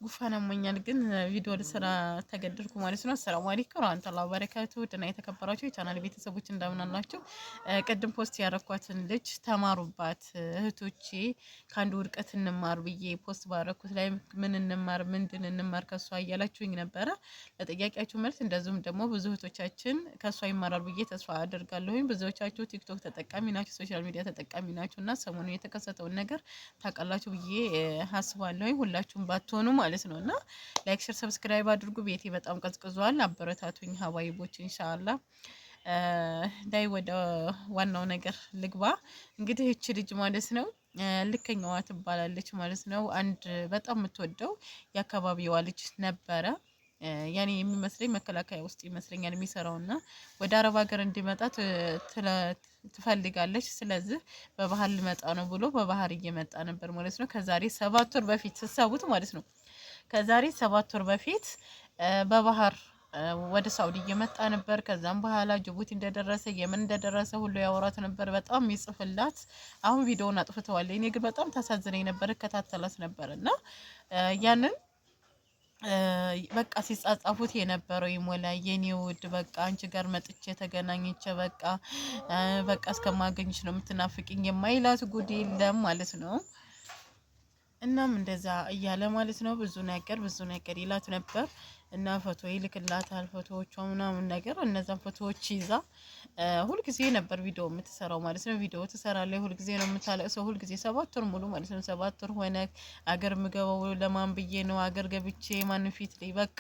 ጉፋን አሞኛል ግን ቪዲዮ ልሰራ ተገደድኩ ማለት ነው። አሰላሙ አለይኩም ወራህመቱላሂ ወበረካቱ ድና የተከበራችሁ የቻናል ቤተሰቦች እንደምን አላችሁ? ቅድም ፖስት ያረኳትን ልጅ ተማሩባት እህቶቼ፣ ከአንዱ ውድቀት እንማር ብዬ ፖስት ባረኩት ላይ ምን እንማር ምንድን እንማር ከሷ እያላችሁኝ ነበረ። ለጥያቄያችሁ መልስ እንደዚሁም ደግሞ ብዙ እህቶቻችን ከሷ ይማራል ብዬ ተስፋ አደርጋለሁኝ። ብዙዎቻችሁ ቲክቶክ ተጠቃሚ ናችሁ፣ ሶሻል ሚዲያ ተጠቃሚ ናችሁ እና ሰሞኑ የተከሰተውን ነገር ታውቃላችሁ ብዬ አስባለሁኝ። ሁላችሁም ባትሆኑ ማለት ነው። እና ላይክ ሼር ሰብስክራይብ አድርጉ። ቤቴ በጣም ቀዝቅዟል። አበረታቱኝ ሀባይቦች ኢንሻአላህ። ዳይ ወደ ዋናው ነገር ልግባ። እንግዲህ እቺ ልጅ ማለት ነው ልከኛዋ ትባላለች ማለት ነው። አንድ በጣም የምትወደው የአካባቢዋ ልጅ ነበረ። ያኔ የሚመስለኝ መከላከያ ውስጥ ይመስለኛል የሚሰራውና ወደ አረብ ሀገር እንዲመጣ ትፈልጋለች። ስለዚህ በባህር ሊመጣ ነው ብሎ በባህር እየመጣ ነበር ማለት ነው። ከዛሬ 7 ወር በፊት ተሰቡት ማለት ነው። ከዛሬ 7 ወር በፊት በባህር ወደ ሳውዲ እየመጣ ነበር። ከዛም በኋላ ጅቡቲ እንደደረሰ የምን እንደደረሰ ሁሉ ያወራት ነበር። በጣም ይጽፍላት። አሁን ቪዲዮውን አጥፍተዋል። እኔ ግን በጣም ታሳዝነኝ ነበር፣ እከታተላት ነበር እና ያንን በቃ ሲጻጻፉት የነበረው ይሞላ የኔ ውድ በቃ አንቺ ጋር መጥቼ ተገናኝቼ በቃ እስከማገኝሽ ነው የምትናፍቂኝ የማይላት ጉድ የለም ማለት ነው። እናም እንደዛ እያለ ማለት ነው ብዙ ነገር ይላት ነበር እና ፎቶ ይልክላታል። ፎቶዎቿ ምናምን ነገር እነዛን ፎቶዎች ይዛ ሁልጊዜ ነበር ቪዲዮ የምትሰራው ማለት ነው። ቪዲዮ ትሰራለች፣ ሁልጊዜ ነው የምታለቅሰው። ሁልጊዜ 7 ወር ሙሉ ማለት ነው። 7 ወር ሆነ አገር ምገባው ለማን ብዬ ነው አገር ገብቼ ማን ፊት ላይ በቃ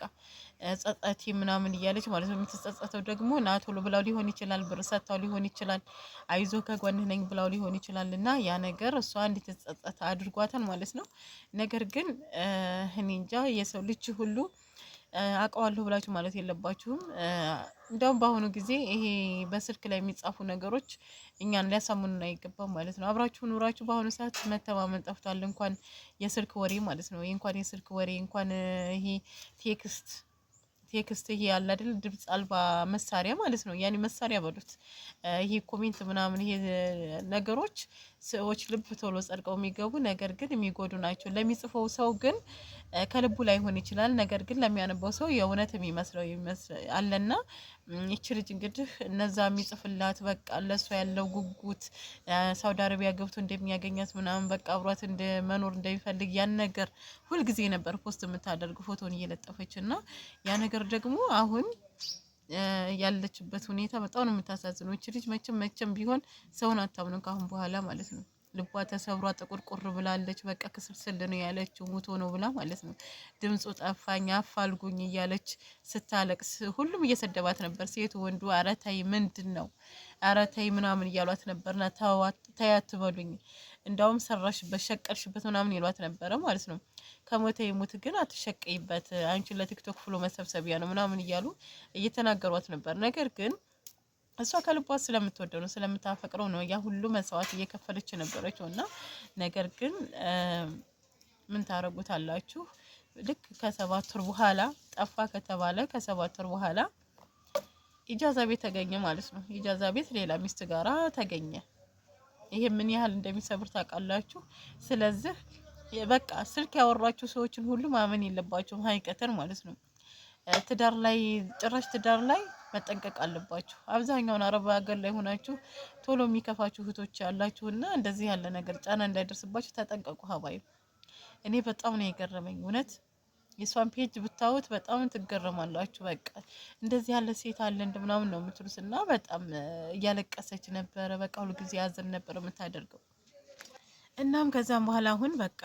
ጸጸቴ ምናምን እያለች ማለት ነው። የምትጸጸተው ደግሞ ና ቶሎ ብላው ሊሆን ይችላል፣ ብር ሰጥታው ሊሆን ይችላል፣ አይዞ ከጎንህ ነኝ ብላው ሊሆን ይችላል። እና ያ ነገር እሷ እንድትጸጸት አድርጓታል ማለት ነው። ነገር ግን እኔ እንጃ የሰው ልጅ ሁሉ አውቀዋለሁ ብላችሁ ማለት የለባችሁም። እንደውም በአሁኑ ጊዜ ይሄ በስልክ ላይ የሚጻፉ ነገሮች እኛን ሊያሳምኑን አይገባም ማለት ነው። አብራችሁ ኑራችሁ በአሁኑ ሰዓት መተማመን ጠፍቷል። እንኳን የስልክ ወሬ ማለት ነው። እንኳን የስልክ ወሬ እንኳን ይሄ ቴክስት ይሄ ያለ አይደል ድምጽ አልባ መሳሪያ ማለት ነው። ያኔ መሳሪያ በሉት ይሄ ኮሜንት ምናምን ይሄ ነገሮች ሰዎች ልብ ቶሎ ጸድቀው የሚገቡ ነገር ግን የሚጎዱ ናቸው። ለሚጽፈው ሰው ግን ከልቡ ላይሆን ይችላል። ነገር ግን ለሚያነበው ሰው የእውነት የሚመስለው አለና ይቺ ልጅ እንግዲህ እነዛ የሚጽፍላት በቃ ለሷ ያለው ጉጉት ሳውዲ አረቢያ ገብቶ እንደሚያገኛት ምናምን በቃ አብሯት መኖር እንደሚፈልግ ያን ነገር ሁልጊዜ ነበር ፖስት የምታደርግ ፎቶን እየለጠፈች እና ያ ነገር ደግሞ አሁን ያለችበት ሁኔታ በጣም ነው የምታሳዝነው። እቺ ልጅ መቼም ቢሆን ሰውን አታምንም ካሁን በኋላ ማለት ነው። ልቧ ተሰብሯ ጥቁርቁር ብላለች። በቃ ክስልስል ነው ያለችው ሙቶ ነው ብላ ማለት ነው። ድምፁ ጠፋኝ አፋልጉኝ እያለች ስታለቅስ ሁሉም እየሰደባት ነበር። ሴቱ ወንዱ አረታይ ምንድን ነው አረታይ ምናምን እያሏት ነበርና ተያት በሉኝ እንዳውም ሰራሽበት ሸቀልሽበት ምናምን ይሏት ነበረ ማለት ነው። ከሞተ ይሙት ግን አትሸቀይበት አንቺ ለቲክቶክ ፍሎ መሰብሰቢያ ነው ምናምን እያሉ እየተናገሯት ነበር። ነገር ግን እሷ ከልቧ ስለምትወደው ነው ስለምታፈቅረው ነው ያ ሁሉ መስዋዕት እየከፈለች ነበረችው። እና ነገር ግን ምን ታረጉታላችሁ? ልክ ከ7 ወር በኋላ ጠፋ ከተባለ ከ7 ወር በኋላ ኢጃዛ ቤት ተገኘ ማለት ነው። ኢጃዛ ቤት ሌላ ሚስት ጋራ ተገኘ። ይሄ ምን ያህል እንደሚሰብር ታውቃላችሁ? ስለዚህ በቃ ስልክ ያወራችሁ ሰዎችን ሁሉ ማመን የለባችሁም ሀይቀተን ማለት ነው። ትዳር ላይ መጠንቀቅ አለባችሁ። አብዛኛውን አረብ ሀገር ላይ ሆናችሁ ቶሎ የሚከፋችሁ እህቶች ያላችሁና እንደዚህ ያለ ነገር ጫና እንዳይደርስባችሁ ተጠንቀቁ ሀባይ። እኔ በጣም ነው የገረመኝ እውነት። የሷን ፔጅ ብታዩት በጣም ትገረማላችሁ። በቃ እንደዚህ ያለ ሴት አለ እንደምናምን ነው የምትሉት። እና በጣም እያለቀሰች ነበረ። በቃ ሁሉ ጊዜ ያዘን ነበር የምታደርገው። እናም ከዛም በኋላ አሁን በቃ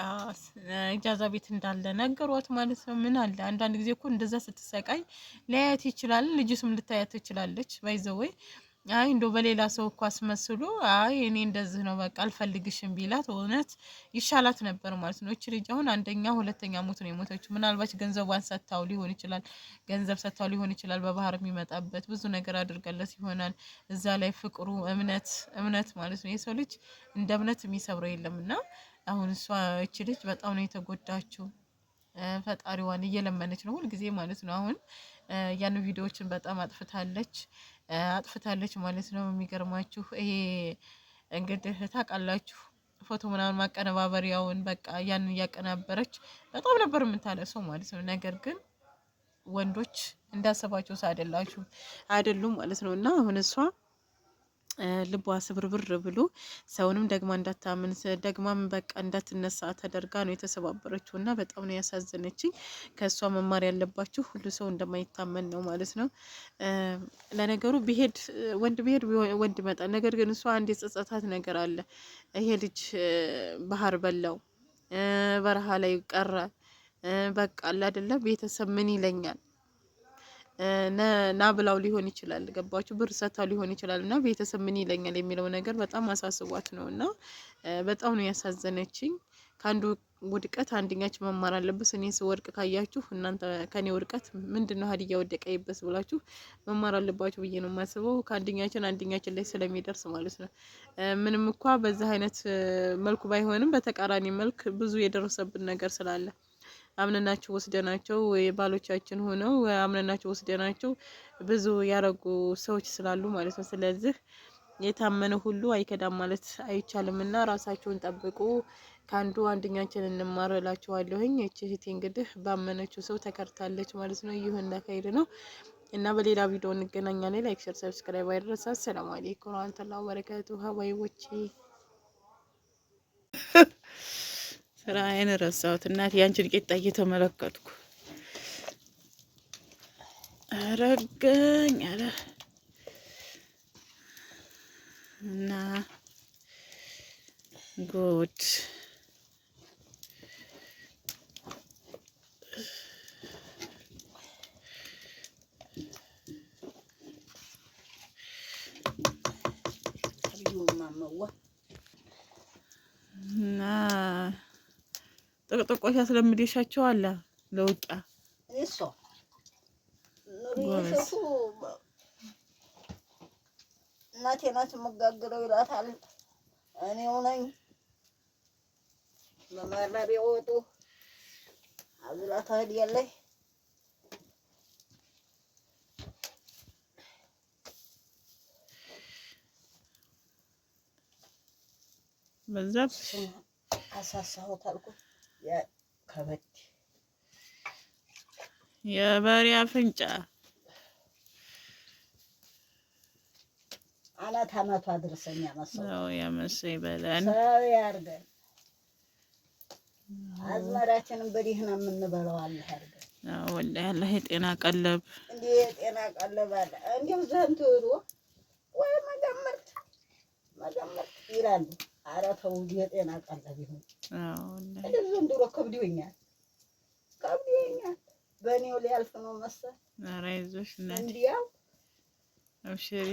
ኢጃዛ ቤት እንዳለ ነገሯት ማለት ነው። ምን አለ አንዳንድ ጊዜ እኮ እንደዛ ስትሰቃይ ሊያያት ይችላል። ልጅስም ልታያት ትችላለች። ባይዘወይ አይ እንደው በሌላ ሰው እኮ አስመስሎ አይ እኔ እንደዚህ ነው በቃ አልፈልግሽም ቢላት እውነት ይሻላት ነበር ማለት ነው። እቺ ልጅ አሁን አንደኛ ሁለተኛ ሞት ነው የሞተችው። ምናልባት ገንዘቧን ሰጥታው ሊሆን ይችላል። ገንዘብ ሰጥታው ሊሆን ይችላል። በባህር የሚመጣበት ብዙ ነገር አድርገለት ይሆናል። እዛ ላይ ፍቅሩ እምነት ማለት ነው። የሰው ልጅ እንደ እምነት የሚሰብረው የለምና አሁን እቺ ልጅ በጣም ነው የተጎዳችው። ፈጣሪዋን እየለመነች ነው ሁልጊዜ ማለት ነው። አሁን ያን ቪዲዮዎችን በጣም አጥፍታለች ማለት ነው። የሚገርማችሁ ይሄ እንግዲህ ታውቃላችሁ ፎቶ ምናምን ማቀነባበሪያውን በቃ ያንን እያቀናበረች በጣም ነበር የምታለቅሰው ማለት ነው። ነገር ግን ወንዶች እንዳሰባቸው አይደሉም ማለት ነው። እና አሁን እሷ ልቧ ስብርብር ብሎ ሰውንም ደግማ እንዳታምን ደግማም በቃ እንዳትነሳ ተደርጋ ነው የተሰባበረችው። እና በጣም ነው ያሳዘነችኝ። ከእሷ መማር ያለባችሁ ሁሉ ሰው እንደማይታመን ነው ማለት ነው። ለነገሩ ወንድ ቢሄድ ወንድ ይመጣል። ነገር ግን እሷ አንድ የጸጸታት ነገር አለ። ይሄ ልጅ ባህር በላው፣ በረሃ ላይ ቀረ፣ በቃ አለ አይደለ ቤተሰብ ምን ይለኛል ና ብላው ሊሆን ይችላል። ገባችሁ? ብር ሰታው ሊሆን ይችላል። እና ቤተሰብ ምን ይለኛል የሚለው ነገር በጣም አሳስቧት ነው። እና በጣም ነው ያሳዘነችኝ። ከአንዱ ውድቀት አንደኛችን መማር አለበት። እኔ ስወድቅ ካያችሁ እናንተ ከኔ ውድቀት ምንድነው ሀዲያ ወደቀ ይበስ ብላችሁ መማር አለባችሁ ብዬ ነው የማስበው። አንደኛችን ላይ ስለሚደርስ ማለት ነው። ምንም እንኳ በዛ አይነት መልኩ ባይሆንም በተቃራኒ መልክ ብዙ የደረሰብን ነገር ስላለ አምነናቸው ወስደናቸው ባሎቻችን ሆነው አምነናቸው ወስደናቸው ብዙ ያረጉ ሰዎች ስላሉ ማለት ነው። ስለዚህ የታመነ ሁሉ አይከዳም ማለት አይቻልምና ራሳቸውን ጠብቁ። ከአንዱ አንደኛችን እንማር እላችኋለሁኝ። እቺ እህቴ እንግዲህ ባመነችው ሰው ተከርታለች ማለት ነው። ይሁን ለኸይር ነው እና በሌላ ቪዲዮ እንገናኛለን። ላይክ፣ ሼር፣ ሰብስክራይብ አይደረሳ። ሰላም አለይኩም ወራህመቱላሂ ወበረካቱሁ። ሀባይቦቼ ስራዬን ረሳሁት። እናቴ ያንቺን ቂጣ እየተመለከትኩ አረገኝ አለ እና ጉድ እና ጥቅጥቆች አስለምዴሻቸው አለ ለውቂያ እሷ ኑሪሸቱ እናቴ ናት የምጋግረው ይላታል። እኔው ነኝ በመረቢያ ወጡ አዝላታ ሄዳለች። በዛ አሳሳሁት አልኩት። ከበድ የበሬ አፍንጫ አናት አመቷ ድርሰኛ መሰው ያመሰይ በለን ሰው ያርገን። አዝመራችንን በዲህና የምንበላው አለ ያርገን። ወላሂ አላህ የጤና ቀለብ እንዴ የጤና ቀለብ አለ እንዴው ዘንቱ ወይ መገመርት ይላሉ። ኧረ ተው የጤና ቀለብ ይሁን። ወላሂ ዘንድሮ ከብዶኛል። በእኔው ሊያልፍ ነው መሰል። ኧረ አይዞሽ እናቴ እንዲያው አብሽሪ።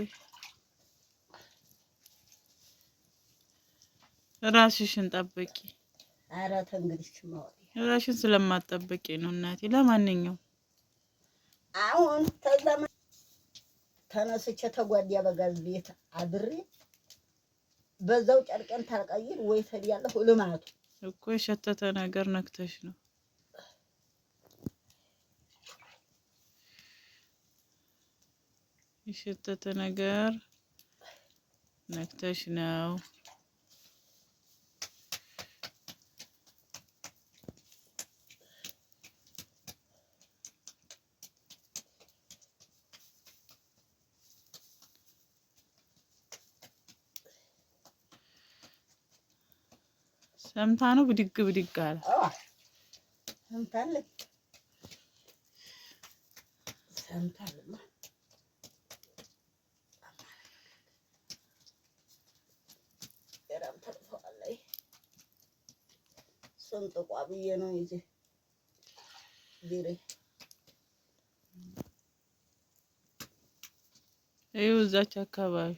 ራስሽን ጠብቂ። ኧረ ተንግዲህ ራስሽን ስለማትጠብቂ ነው እናቴ። ለማንኛውም አሁን ተነስቼ ተጓዲያ በጋዝ ቤት አድሬ በዛው ጨርቄን ታልቀይር ወይ ተዲያለሁ ልማቱ እኮ የሸተተ ነገር ነክተሽ ነው። የሸተተ ነገር ነክተሽ ነው። ሰምታ ነው ብድግ አለ። ሰምታለች። ስንጥቋ ብዬ ነው ይዤ ዲሬ ይኸው እዛች አካባቢ